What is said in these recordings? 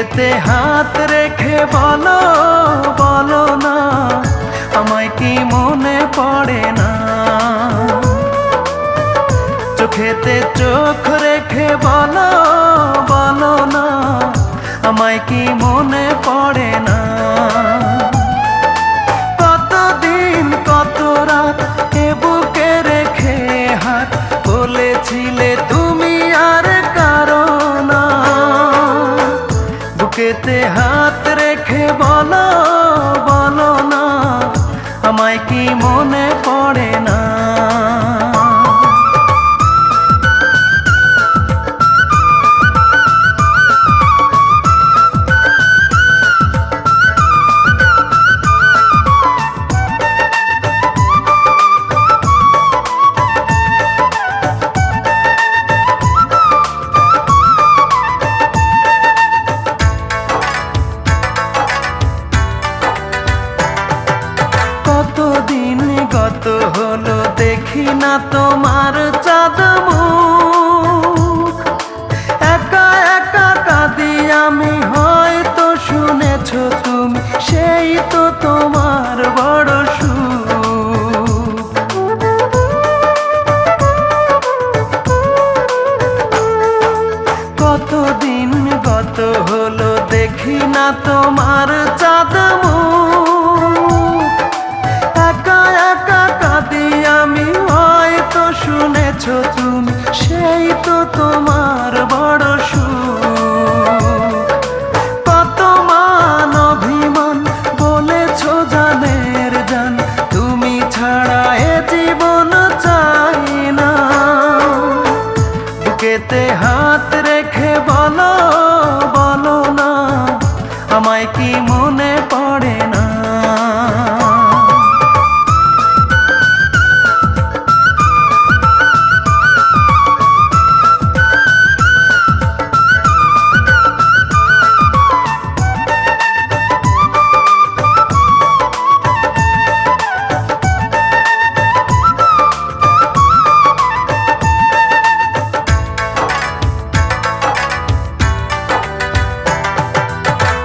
বুকেতে হাত রেখে বলো বলো না, আমায় কি মনে পড়ে না? চোখেতে চোখ রেখে বলো বলো না, আমায় কি মনে পড়ে না? কতদিন কত রাত এ বুকে রেখে হাত বলেছিলে তুমি আর কারো না। বুকেতে হাত রেখে বলো বলো না, আমায় কি মনে পড়ে না? কতদিন গত হলো দেখি না তোমার চাঁদ মুখ, একা একা কাঁদি আমি, হয়তো শুনেছ তুমি, সেই তো তোমার বড় সুখ। কতদিন গত হলো দেখি না তোমার চাঁদ মুখ, একা একা কাঁদি আমি, হয়তো শুনেছ তুমি, সেই তো তোমার বড় সুখ। কত মান অভিমান বলেছ জানের জান, তুমি ছাড়া এ জীবন চাই না। বুকেতে হাত রেখে বলো বলো না, আমায় কি মনে পড়ে না?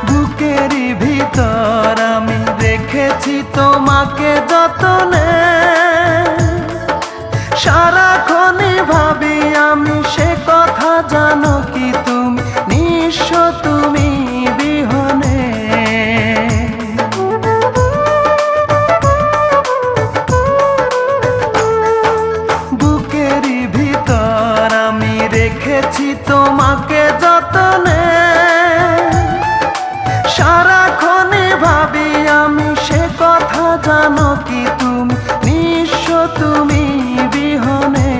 বুকেরই ভিতর আমি রেখেছি তোমাকে যতনে, সারাক্ষণই ভাবি আমি সে কথা, জানো কি তুমি নিঃস্ব তুমি বিহনে। বুকেরই ভিতর আমি রেখেছি তোমাকে যতনে, সারাক্ষণই ভাবি আমি সে কথা, জানো কি তুমি নিঃস্ব তুমি বিহনে।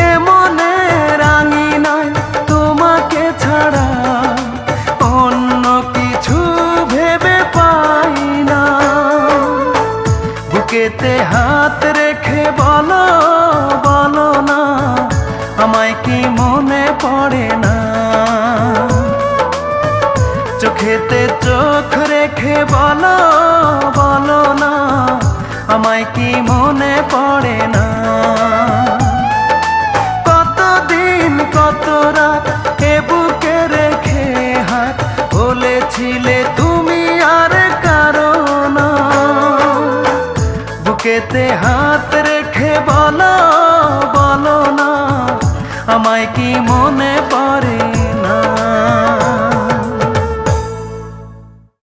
এ মনে রাঙি নাই তোমাকে ছাড়া, অন্য কিছু ভেবে পাই না। বুকেতে হাত রেখে বলো বলো না, আমায় কি মনে পড়ে না? চোখেতে চোখ রেখে বলো বলো না, আমায় কি মনে পড়ে না? কতদিন কত রাত এ বুকে রেখে হাত বলেছিলে তুমি আর কারো না। বুকেতে হাত রেখে বলো বলো না, আমায় কি মনে